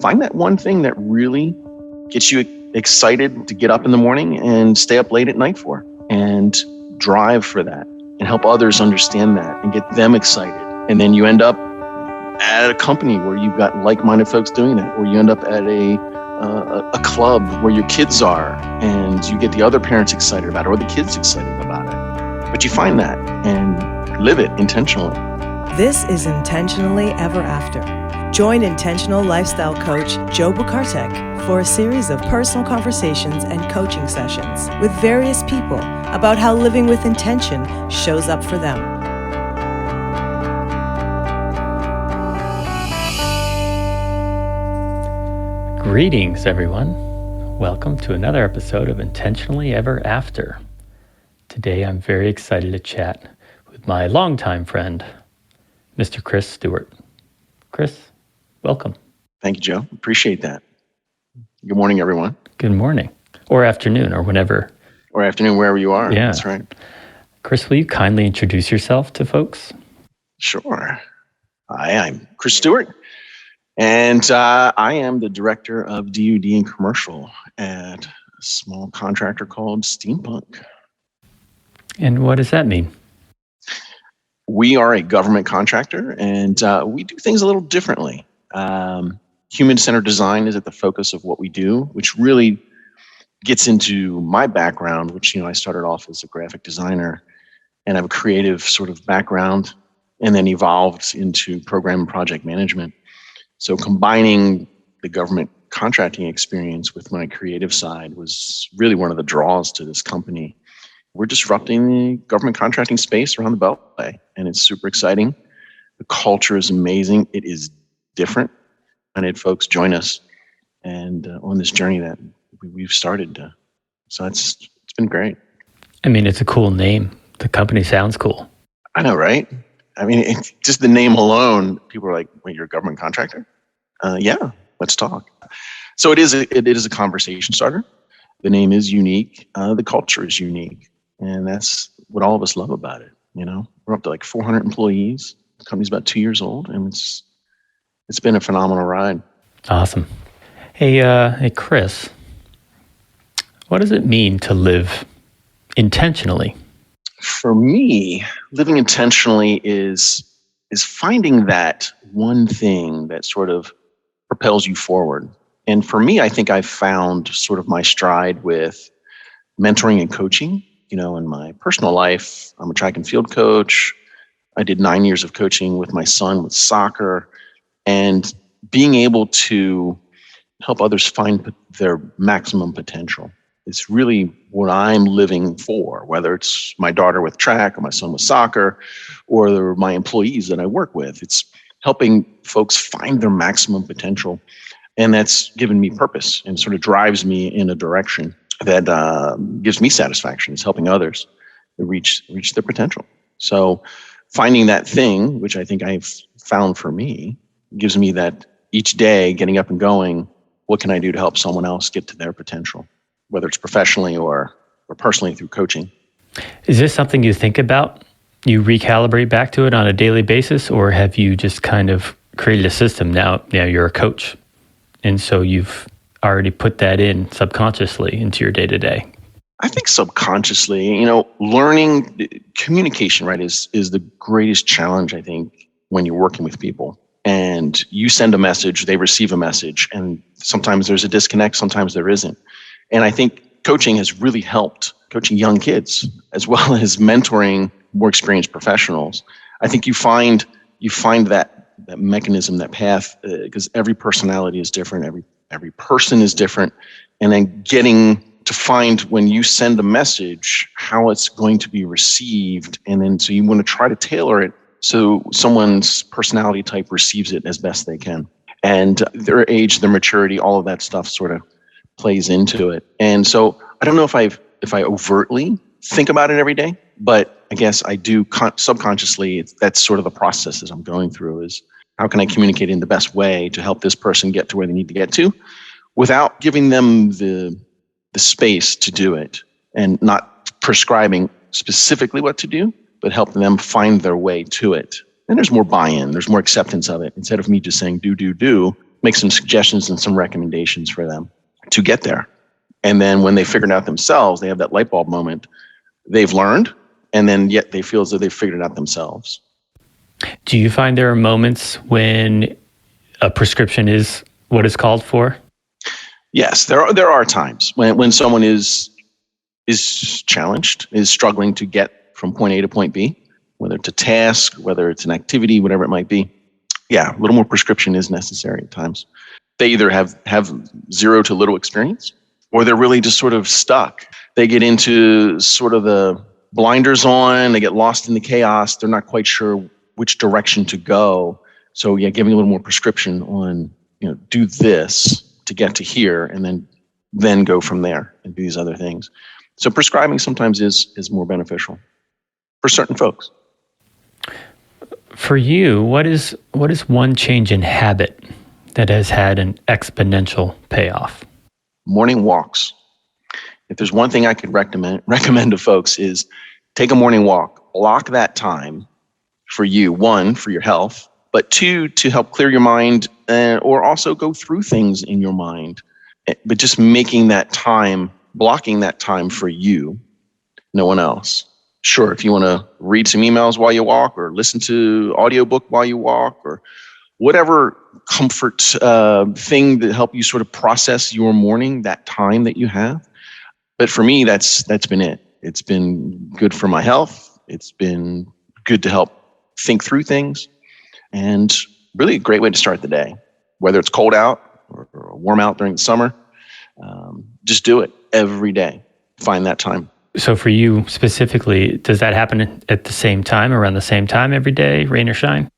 find that one thing that really gets you excited to get up in the morning and stay up late at night for, and drive for that and help others understand that and get them excited. And then you end up at a company where you've got like-minded folks doing that, or you end up at a club where your kids are and you get the other parents excited about it, or the kids excited about it. But you find that and live it intentionally. This is Intentionally Ever After. Join intentional lifestyle coach Joe Bukartek for a series of personal conversations and coaching sessions with various people about how living with intention shows up for them. Greetings, everyone. Welcome to another episode of Intentionally Ever After. Today, I'm very excited to chat with my longtime friend, Mr. Chris Stewart. Chris, welcome. Thank you, Joe. Appreciate that. Good morning, everyone. Good morning. Or afternoon, or whenever. Or afternoon, wherever you are. Yeah. That's right. Chris, will you kindly introduce yourself to folks? Sure. Hi, I'm Chris Stewart, and I am the director of DoD and Commercial at a small contractor called Steampunk. And what does that mean? We are a government contractor, and we do things a little differently. Human-centered design is at the focus of what we do, which really gets into my background, which, I started off as a graphic designer and have a creative sort of background, and then evolved into program and project management. So combining the government contracting experience with my creative side was really one of the draws to this company. We're disrupting the government contracting space around the Beltway, and it's super exciting. The culture is amazing. It is different. I had folks join us and on this journey that we've started. So it's been great. I mean, it's a cool name. The company sounds cool. I know, right? I mean, just the name alone, people are like, wait, you're a government contractor? Yeah, let's talk. So it is a conversation starter. The name is unique. The culture is unique. And that's what all of us love about it. We're up to like 400 employees. The company's about 2 years old, and it's been a phenomenal ride. Awesome. Hey, Chris, what does it mean to live intentionally? For me, living intentionally is finding that one thing that sort of propels you forward. And for me, I think I've found sort of my stride with mentoring and coaching. In my personal life, I'm a track and field coach. I did 9 years of coaching with my son with soccer, and being able to help others find their maximum potential is really what I'm living for, whether it's my daughter with track or my son with soccer or my employees that I work with. It's helping folks find their maximum potential. And that's given me purpose and sort of drives me in a direction that gives me satisfaction. Is helping others reach their potential. So finding that thing, which I think I've found for me, gives me that each day getting up and going, what can I do to help someone else get to their potential, whether it's professionally or personally through coaching. Is this something you think about? You recalibrate back to it on a daily basis, or have you just kind of created a system now? Now you're a coach, and so you've already put that in subconsciously into your day-to-day? I think subconsciously, learning communication, right, is the greatest challenge, I think, when you're working with people. And you send a message, they receive a message, and sometimes there's a disconnect, sometimes there isn't. And I think coaching has really helped, coaching young kids, as well as mentoring more experienced professionals. I think you find that mechanism, that path, because every personality is different, every person is different, and then getting to find when you send a message how it's going to be received, and then so you want to try to tailor it so someone's personality type receives it as best they can, and their age, their maturity, all of that stuff sort of plays into it. And so I don't know if I overtly think about it every day, but I guess I do subconsciously. That's sort of the process that I'm going through, is how can I communicate in the best way to help this person get to where they need to get to without giving them the space to do it, and not prescribing specifically what to do, but helping them find their way to it. And there's more buy-in, there's more acceptance of it. Instead of me just saying, do, make some suggestions and some recommendations for them to get there. And then when they figure it out themselves, they have that light bulb moment. They've learned, and then yet they feel as though they've figured it out themselves. Do you find there are moments when a prescription is what is called for? Yes, there are times when someone is challenged, is struggling to get from point A to point B, whether it's a task, whether it's an activity, whatever it might be. Yeah, a little more prescription is necessary at times. They either have zero to little experience, or they're really just sort of stuck. They get into sort of the blinders on, they get lost in the chaos. They're not quite sure which direction to go. So yeah, giving a little more prescription on, do this to get to here, and then go from there and do these other things. So prescribing sometimes is more beneficial for certain folks. For you, what is one change in habit that has had an exponential payoff? Morning walks. If there's one thing I could recommend to folks is take a morning walk. Block that time for you, one, for your health, but two, to help clear your mind, or also go through things in your mind. But just making that time, blocking that time for you, no one else. Sure, if you want to read some emails while you walk, or listen to audiobook while you walk, or whatever comfort thing that help you sort of process your morning, that time that you have. But for me, that's been it. It's been good for my health. It's been good to help think through things, and really a great way to start the day, whether it's cold out or warm out during the summer. Just do it every day. Find that time. So for you specifically, does that happen at the same time, around the same time every day, rain or shine?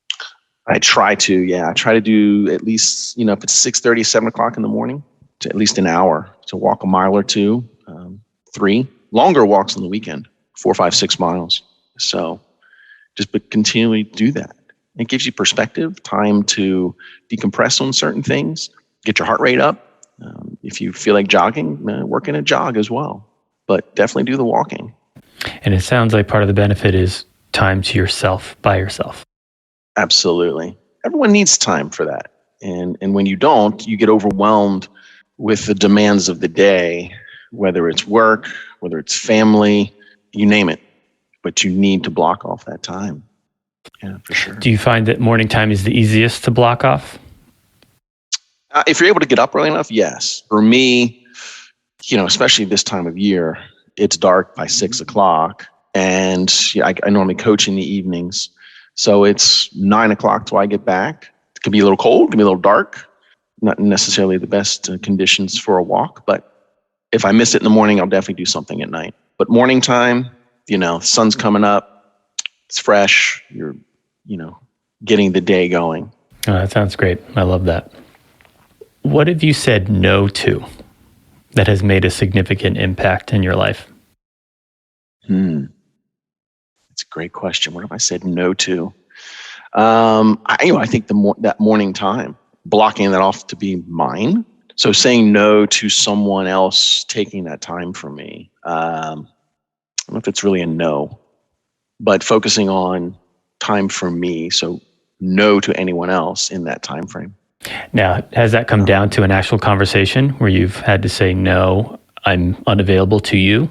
I try to, yeah. I try to do at least, if it's 6:30, 7 o'clock in the morning, to at least an hour to walk a mile or two, 3 longer walks on the weekend, 4, 5, 6 miles. So just continually do that. It gives you perspective, time to decompress on certain things, get your heart rate up. If you feel like jogging, work in a jog as well. But definitely do the walking. And it sounds like part of the benefit is time to yourself, by yourself. Absolutely. Everyone needs time for that. And when you don't, you get overwhelmed with the demands of the day, whether it's work, whether it's family, you name it. But you need to block off that time. Yeah, for sure. Do you find that morning time is the easiest to block off? If you're able to get up early enough, yes. For me, especially this time of year, it's dark by 6 o'clock. And I normally coach in the evenings. So it's 9 o'clock till I get back. It could be a little cold, it could be a little dark. Not necessarily the best conditions for a walk. But if I miss it in the morning, I'll definitely do something at night. But morning time, the sun's coming up. It's fresh. You're, getting the day going. Oh, that sounds great. I love that. What have you said no to that has made a significant impact in your life? That's a great question. What have I said no to? I think that morning time, blocking that off to be mine. So saying no to someone else taking that time from me. I don't know if it's really a no, but focusing on time for me. So no to anyone else in that time frame. Now, has that come down to an actual conversation where you've had to say, no, I'm unavailable to you?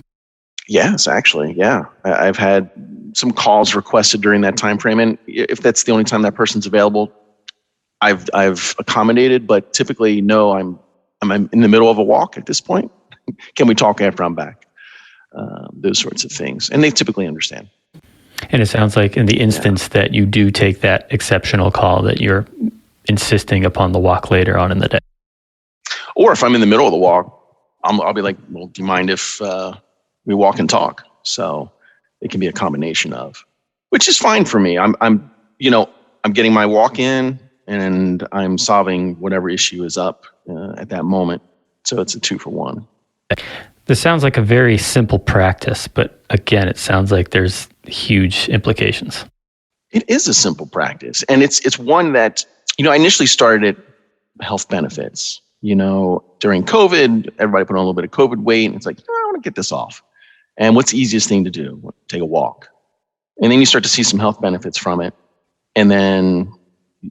Yes, actually. Yeah. I've had some calls requested during that time frame. And if that's the only time that person's available, I've accommodated, but typically, no, I'm in the middle of a walk at this point. Can we talk after I'm back? Those sorts of things. And they typically understand. And it sounds like in the instance that you do take that exceptional call, that you're insisting upon the walk later on in the day. Or if I'm in the middle of the walk, I'll be like, well, do you mind if we walk and talk? So it can be a combination of, which is fine for me. I'm getting my walk in and I'm solving whatever issue is up at that moment. So it's a 2-for-1. This sounds like a very simple practice, but again, it sounds like there's huge implications. It is a simple practice. And it's one that, I initially started at health benefits. During COVID, everybody put on a little bit of COVID weight. And it's like, I want to get this off. And what's the easiest thing to do? Take a walk. And then you start to see some health benefits from it. And then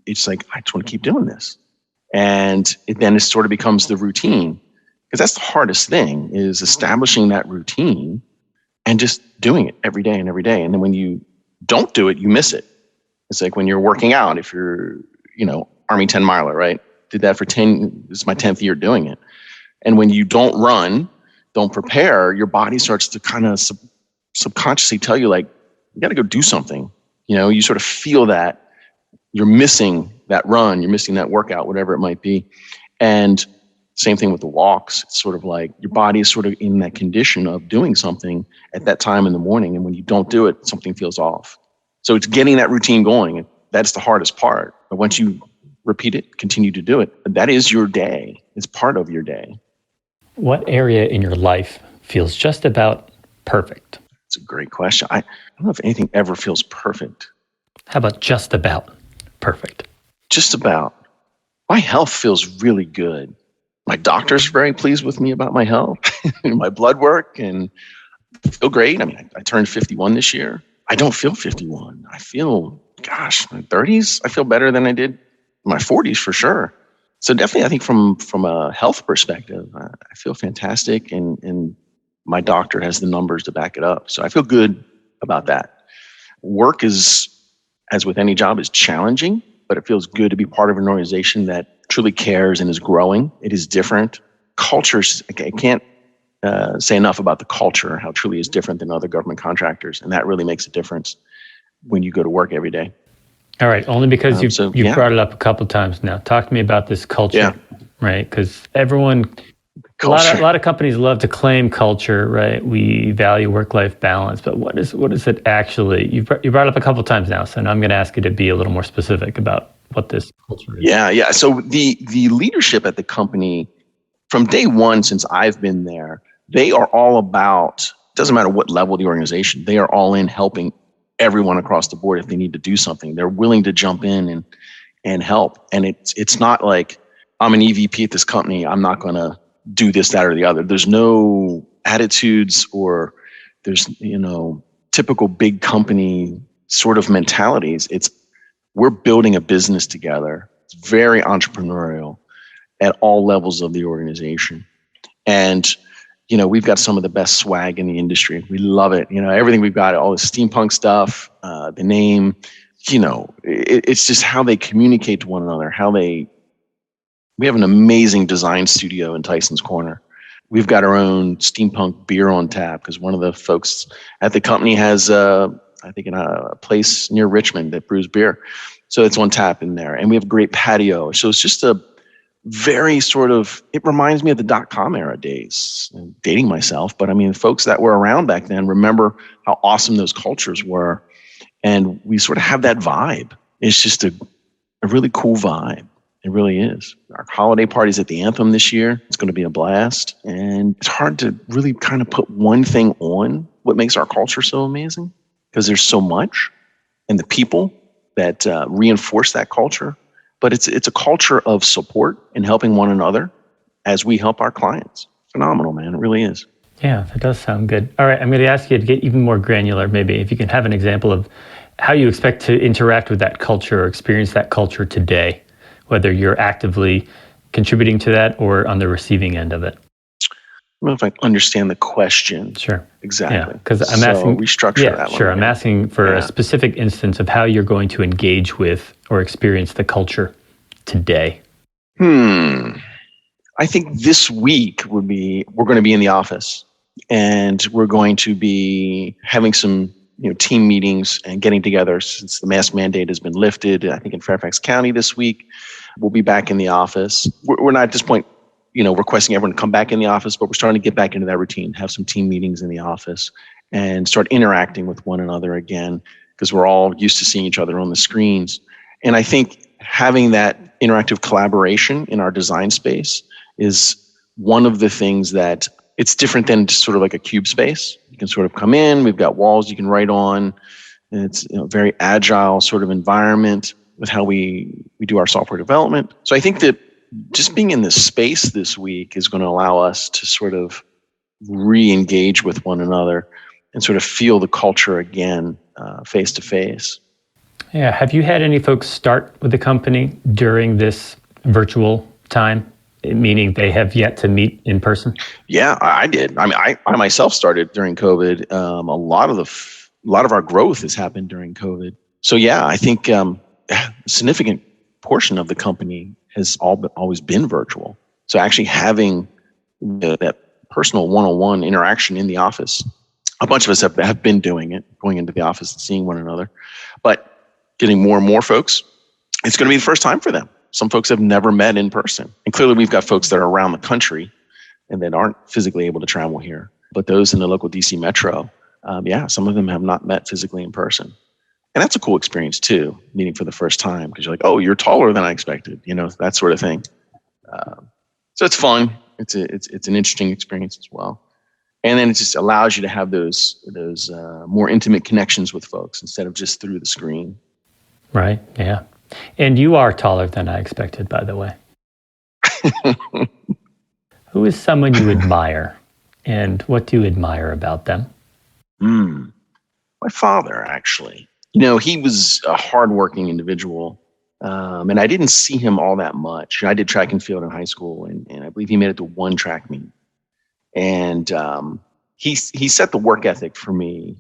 it's like, I just want to keep doing this. And then it sort of becomes the routine, because that's the hardest thing, is establishing that routine and just doing it every day and every day. And then when you don't do it, you miss it. It's like when you're working out, if you're, Army 10 miler, right? Did that for this is my 10th year doing it. And when you don't run, don't prepare, your body starts to kind of subconsciously tell you, like, you got to go do something. You sort of feel that you're missing that run, you're missing that workout, whatever it might be. And same thing with the walks. It's sort of like your body is sort of in that condition of doing something at that time in the morning. And when you don't do it, something feels off. So it's getting that routine going. That's the hardest part. But once you repeat it, continue to do it, that is your day. It's part of your day. What area in your life feels just about perfect? It's a great question. I don't know if anything ever feels perfect. How about just about perfect? Just about. My health feels really good. My doctor's very pleased with me about my health, my blood work, and I feel great. I mean, I turned 51 this year. I don't feel 51. I feel, my 30s, I feel better than I did in my 40s for sure. So definitely, I think from a health perspective, I feel fantastic, and my doctor has the numbers to back it up. So I feel good about that. Work is, as with any job, is challenging, but it feels good to be part of an organization that truly cares and is growing. It is different. Cultures, I can't say enough about the culture, how truly is different than other government contractors. And that really makes a difference when you go to work every day. All right. Only because you've brought it up a couple of times now. Talk to me about this culture, right? Because a lot of companies love to claim culture, right? We value work-life balance, but what is it actually? You brought it up a couple of times now, so now I'm going to ask you to be a little more specific about what this culture is. Yeah. So the leadership at the company, from day one since I've been there, they are all about, doesn't matter what level of the organization, they are all in helping everyone across the board if they need to do something. They're willing to jump in and help. And it's not like, I'm an EVP at this company, I'm not going to do this, that, or the other. There's no attitudes or there's, typical big company sort of mentalities. We're building a business together. It's very entrepreneurial at all levels of the organization. And, we've got some of the best swag in the industry. We love it. Everything we've got, all the steampunk stuff, the name, it's just how they communicate to one another, we have an amazing design studio in Tyson's Corner. We've got our own steampunk beer on tap because one of the folks at the company has, I think, in a place near Richmond that brews beer. So it's on tap in there. And we have a great patio. So it's just a very it reminds me of the .com era days. I'm dating myself, but I mean, folks that were around back then remember how awesome those cultures were. And we sort of have that vibe. It's just a really cool vibe. It really is. Our holiday party's at the Anthem this year. It's going to be a blast. And it's hard to really kind of put one thing on what makes our culture so amazing, because there's so much, and the people that reinforce that culture. But it's a culture of support and helping one another as we help our clients. Phenomenal, man. It really is. Yeah, that does sound good. All right, I'm going to ask you to get even more granular, maybe, if you can have an example of how you expect to interact with that culture or experience that culture today, whether you're actively contributing to that or on the receiving end of it. I don't know if I understand the question. Sure. Exactly. Yeah, because I'm asking. Restructure that one. Sure. I'm asking for a specific instance of how you're going to engage with or experience the culture today. I think this week we're going to be in the office, and we're going to be having some team meetings and getting together since the mask mandate has been lifted. I think in Fairfax County this week, we'll be back in the office. We're not at this point, requesting everyone to come back in the office, but we're starting to get back into that routine, have some team meetings in the office and start interacting with one another again, because we're all used to seeing each other on the screens. And I think having that interactive collaboration in our design space is one of the things that it's different than just sort of like a cube space. You can sort of come in, we've got walls you can write on, and it's a very agile sort of environment with how we do our software development. So I think that just being in this space this week is going to allow us to sort of re-engage with one another and sort of feel the culture again, face to face. Yeah. Have you had any folks start with the company during this virtual time, meaning they have yet to meet in person? Yeah, I did. I mean, I myself started during COVID. A lot of our growth has happened during COVID. So yeah, I think a significant portion of the company has always been virtual. So actually having that personal one-on-one interaction in the office, a bunch of us have been doing it, going into the office and seeing one another, but getting more and more folks, it's going to be the first time for them. Some folks have never met in person. And clearly we've got folks that are around the country and that aren't physically able to travel here. But those in the local DC metro, some of them have not met physically in person. And that's a cool experience too, meeting for the first time, because you're like, oh, you're taller than I expected, that sort of thing. So it's fun. It's an interesting experience as well. And then it just allows you to have those more intimate connections with folks instead of just through the screen. Right, yeah. And you are taller than I expected, by the way. Who is someone you admire, and what do you admire about them? My father, actually. He was a hardworking individual, and I didn't see him all that much. I did track and field in high school, and I believe he made it to one track meet. And he set the work ethic for me,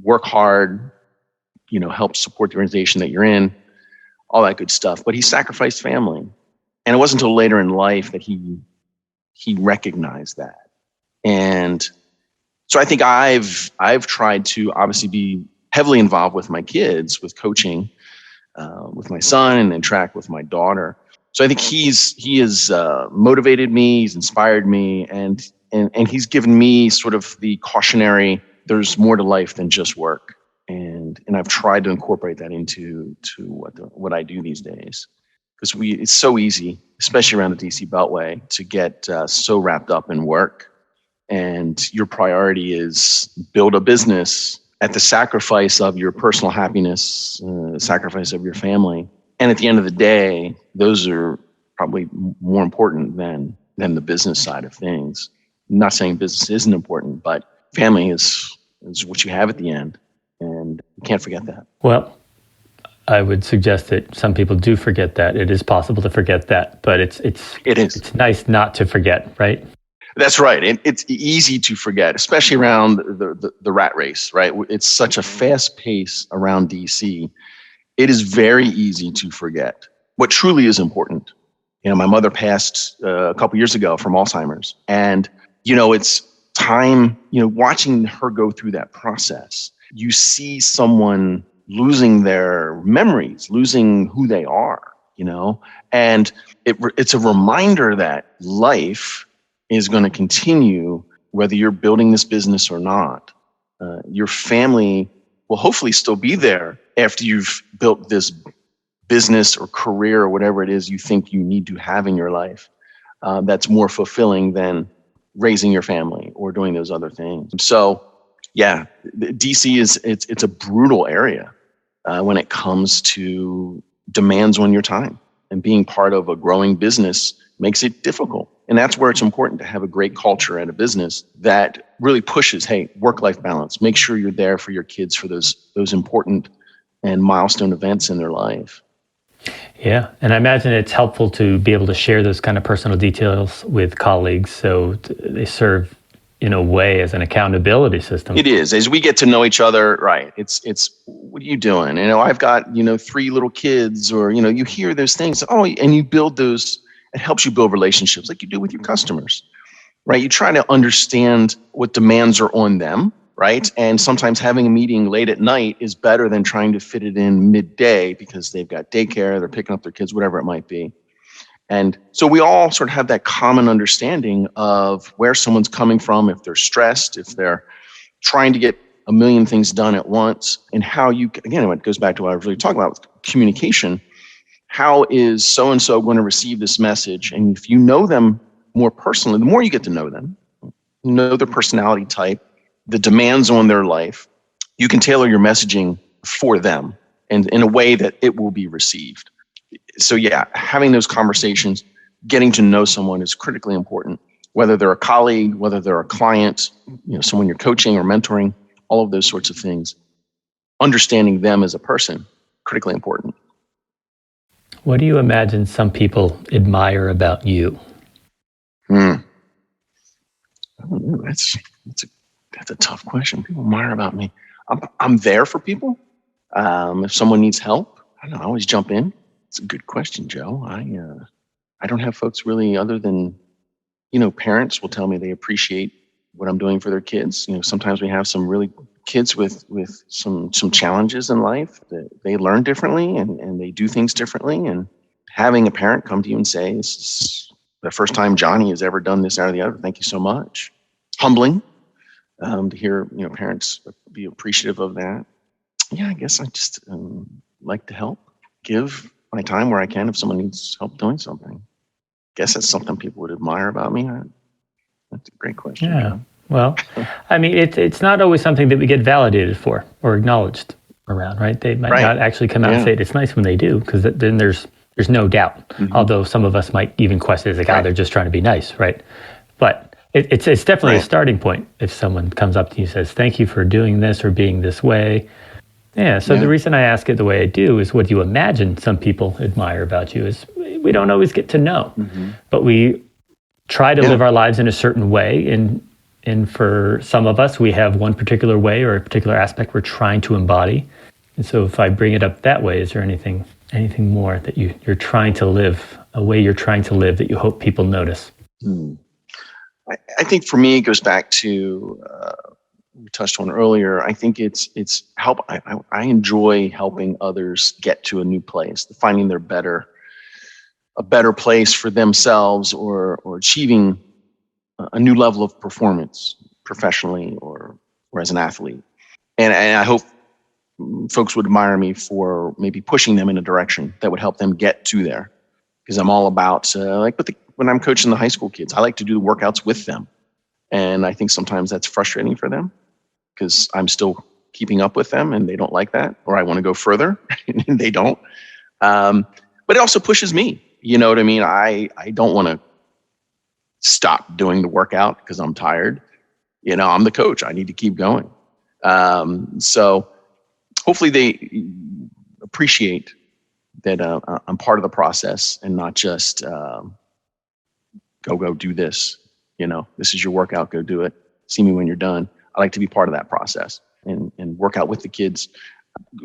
work hard, help support the organization that you're in, all that good stuff. But he sacrificed family. And it wasn't until later in life that he recognized that. And so I think I've tried to obviously be heavily involved with my kids, with coaching, with my son, and track with my daughter. So I think he has motivated me, he's inspired me, and he's given me sort of the cautionary, there's more to life than just work. And I've tried to incorporate that into what I do these days. Because it's so easy, especially around the DC Beltway, to get so wrapped up in work. And your priority is build a business at the sacrifice of your personal happiness, sacrifice of your family. And at the end of the day, those are probably more important than the business side of things. I'm not saying business isn't important, but family is what you have at the end. And you can't forget that. Well, I would suggest that some people do forget that. It is possible to forget that, but it's nice not to forget, right? That's right. It's easy to forget, especially around the rat race, right? It's such a fast pace around DC. It is very easy to forget what truly is important. My mother passed a couple years ago from Alzheimer's, and it's time. Watching her go through that process, you see someone losing their memories, losing who they are. And it's a reminder that life is going to continue whether you're building this business or not. Your family will hopefully still be there after you've built this business or career or whatever it is you think you need to have in your life. That's more fulfilling than raising your family or doing those other things. So yeah, DC it's a brutal area when it comes to demands on your time, and being part of a growing business makes it difficult. And that's where it's important to have a great culture at a business that really pushes, hey, work-life balance. Make sure you're there for your kids for those important and milestone events in their life. Yeah, and I imagine it's helpful to be able to share those kind of personal details with colleagues, so they serve in a way as an accountability system. It is. As we get to know each other, right, it's what are you doing? I've got 3 little kids, or you hear those things. Oh, and you build those. It helps you build relationships like you do with your customers, right? You try to understand what demands are on them, right? And sometimes having a meeting late at night is better than trying to fit it in midday because they've got daycare, they're picking up their kids, whatever it might be. And so we all sort of have that common understanding of where someone's coming from, if they're stressed, if they're trying to get a million things done at once, and how again, it goes back to what I was really talking about with communication. How is so-and-so going to receive this message? And if you know them more personally, the more you get to know them, know their personality type, the demands on their life, you can tailor your messaging for them and in a way that it will be received. So yeah, having those conversations, getting to know someone is critically important, whether they're a colleague, whether they're a client, someone you're coaching or mentoring, all of those sorts of things. Understanding them as a person, critically important. What do you imagine some people admire about you? I don't know. That's a tough question. People admire about me. I'm there for people. If someone needs help, I don't know, I always jump in. It's a good question, Joe. I don't have folks really other than, parents will tell me they appreciate what I'm doing for their kids. Sometimes we have some really kids with some challenges in life that they learn differently and they do things differently. And having a parent come to you and say, this is the first time Johnny has ever done this, out of the other. Thank you so much. Humbling to hear, parents be appreciative of that. Yeah, I guess I just like to help, give my time where I can if someone needs help doing something. Guess that's something people would admire about me. That's a great question. Yeah. Well, I mean, it's not always something that we get validated for or acknowledged around, right? They might not actually come out and say it. It's nice when they do, because then there's no doubt. Mm-hmm. Although some of us might even question it as they're just trying to be nice, right? But it's definitely a starting point if someone comes up to you and says, thank you for doing this or being this way. Yeah, so the reason I ask it the way I do is what you imagine some people admire about you is we don't always get to know, but we try to live our lives in a certain way. And for some of us, we have one particular way or a particular aspect we're trying to embody. And so if I bring it up that way, is there anything more that you're trying to live, a way you're trying to live that you hope people notice? I think for me, it goes back to we touched on earlier. I think it's help. I enjoy helping others get to a new place, finding a better place for themselves, or achieving a new level of performance professionally or as an athlete. And I hope folks would admire me for maybe pushing them in a direction that would help them get to there. Because I'm all about when I'm coaching the high school kids, I like to do the workouts with them. And I think sometimes that's frustrating for them because I'm still keeping up with them and they don't like that, or I want to go further and they don't. But it also pushes me. You know what I mean? I don't want to stop doing the workout because I'm tired. I'm the coach. I need to keep going. So hopefully they appreciate that I'm part of the process and not just go do this. This is your workout. Go do it. See me when you're done. I like to be part of that process and work out with the kids.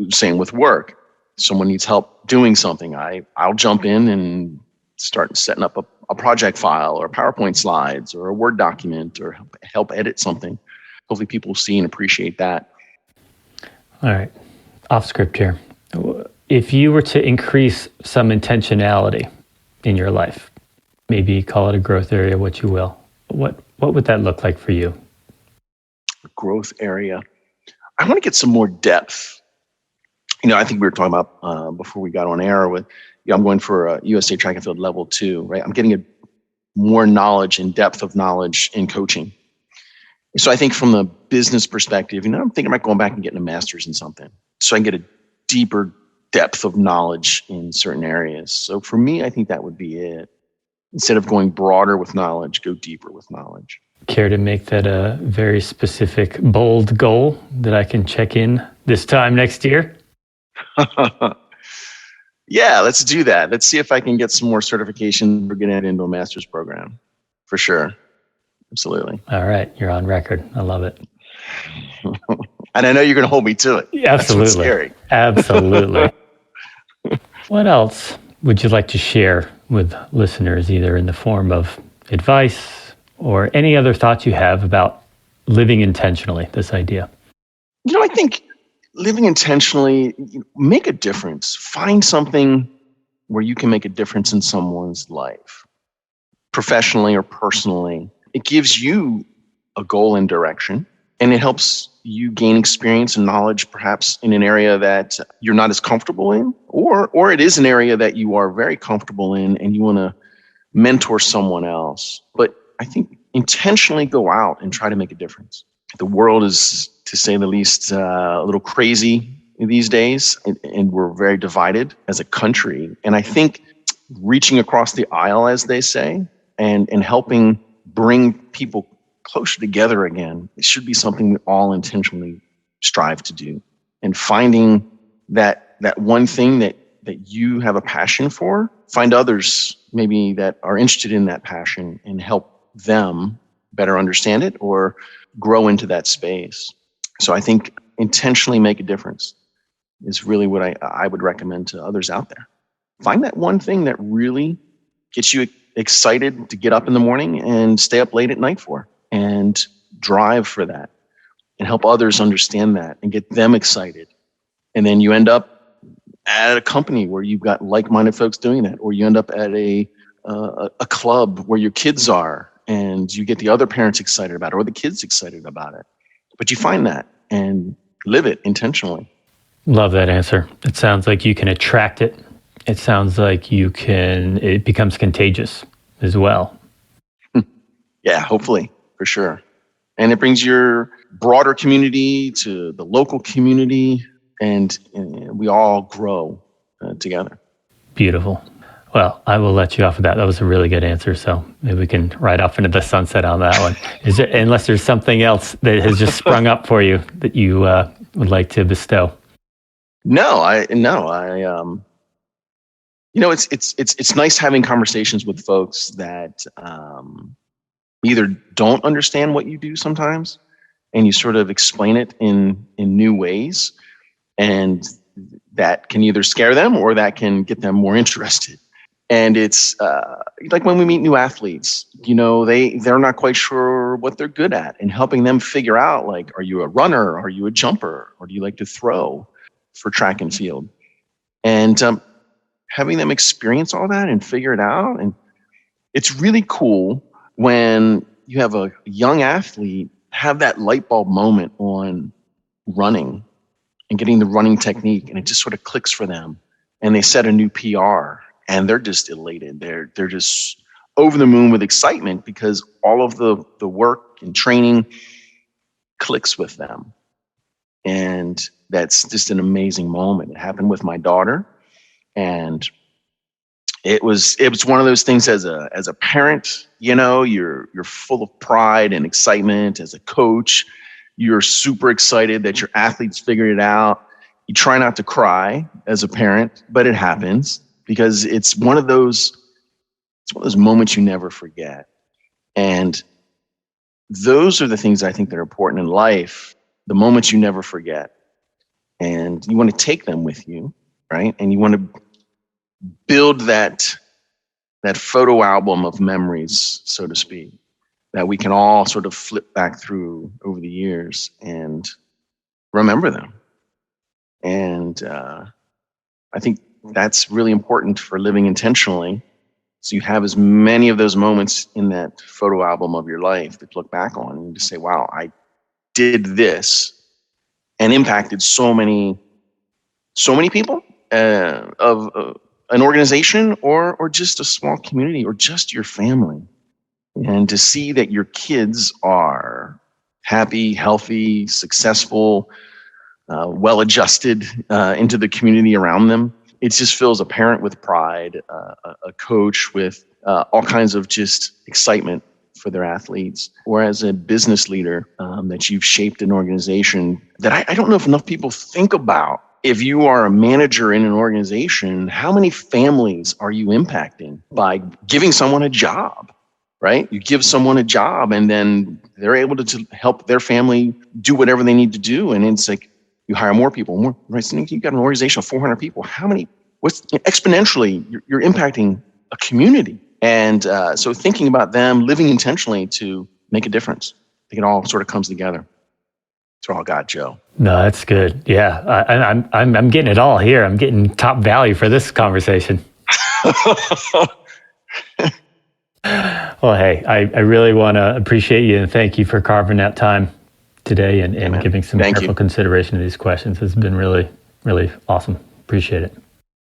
Same with work. Someone needs help doing something. I'll jump in and start setting up a project file or PowerPoint slides or a Word document or help edit something. Hopefully people see and appreciate that. All right. Off script here. If you were to increase some intentionality in your life, maybe call it a growth area, what you will, what would that look like for you? Growth area. I want to get some more depth. I think we were talking about before we got on air with, I'm going for a USA Track and Field level 2, right? I'm getting more knowledge and depth of knowledge in coaching. So I think from a business perspective, I'm thinking about going back and getting a master's in something so I can get a deeper depth of knowledge in certain areas. So for me, I think that would be it. Instead of going broader with knowledge, go deeper with knowledge. Care to make that a very specific, bold goal that I can check in this time next year? Yeah, let's do that. Let's see if I can get some more certification for getting into a master's program. For sure. Absolutely. All right. You're on record. I love it. And I know you're going to hold me to it. Yeah, absolutely. That's what's scary. Absolutely. What else would you like to share with listeners, either in the form of advice or any other thoughts you have about living intentionally, this idea? I think living intentionally, make a difference. Find something where you can make a difference in someone's life, professionally or personally. It gives you a goal and direction, and it helps you gain experience and knowledge, perhaps in an area that you're not as comfortable in, or it is an area that you are very comfortable in and you want to mentor someone else. But I think intentionally go out and try to make a difference. The world is, to say the least, a little crazy these days, and we're very divided as a country. And I think reaching across the aisle, as they say, and helping bring people closer together again, it should be something we all intentionally strive to do. And finding that one thing that that you have a passion for, find others maybe that are interested in that passion and help them better understand it or grow into that space. So I think intentionally make a difference is really what I would recommend to others out there. Find that one thing that really gets you excited to get up in the morning and stay up late at night for, and drive for that and help others understand that and get them excited. And then you end up at a company where you've got like-minded folks doing that, or you end up at a club where your kids are and you get the other parents excited about it or the kids excited about it. But you find that and live it intentionally. Love that answer. It sounds like you can attract it. It sounds like it becomes contagious as well. Yeah, hopefully, for sure. And it brings your broader community to the local community, and we all grow together. Beautiful. Well, I will let you off of that. That was a really good answer. So maybe we can ride off into the sunset on that one. Unless there's something else that has just sprung up for you that you would like to bestow. It's nice having conversations with folks that either don't understand what you do sometimes, and you sort of explain it in new ways, and that can either scare them or that can get them more interested. And it's like when we meet new athletes, they're not quite sure what they're good at, and helping them figure out, like, are you a runner? Are you a jumper? Or do you like to throw for track and field? And having them experience all that and figure it out. And it's really cool when you have a young athlete have that light bulb moment on running and getting the running technique, and it just sort of clicks for them, and they set a new PR, and they're just elated. They're just over the moon with excitement because all of the work and training clicks with them. And that's just an amazing moment. It happened with my daughter, and it was one of those things as a parent, you're full of pride and excitement. As a coach, you're super excited that your athletes figured it out. You try not to cry as a parent, but it happens because it's one of those moments you never forget. And those are the things I think that are important in life, the moments you never forget. And you want to take them with you, right? And you want to build that photo album of memories, so to speak, that we can all sort of flip back through over the years and remember them. And I think that's really important for living intentionally. So you have as many of those moments in that photo album of your life to look back on and just say, wow, I did this and impacted so many people of an organization or just a small community or just your family. And to see that your kids are happy, healthy, successful, well-adjusted into the community around them, it just fills a parent with pride, a coach with all kinds of just excitement for their athletes, or as a business leader that you've shaped an organization that I don't know if enough people think about. If you are a manager in an organization, how many families are you impacting by giving someone a job, right? You give someone a job and then they're able to help their family do whatever they need to do. And it's like you hire more people, right? So you've got an organization of 400 people. Exponentially, you're impacting a community. And so thinking about them living intentionally to make a difference, I think it all sort of comes together. That's all got, Joe. No, that's good. Yeah, I'm getting it all here. I'm getting top value for this conversation. Well, hey, I really want to appreciate you and thank you for carving that time today and giving some careful consideration to these questions. It's been really, really awesome. Appreciate it.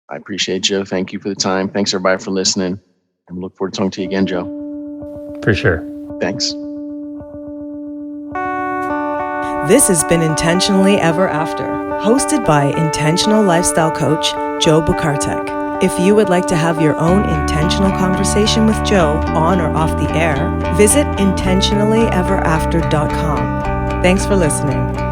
I appreciate Joe. Thank you for the time. Thanks everybody for listening. And look forward to talking to you again, Joe. For sure. Thanks. This has been Intentionally Ever After, hosted by intentional lifestyle coach Joe Bukartek. If you would like to have your own intentional conversation with Joe on or off the air, visit intentionallyeverafter.com. Thanks for listening.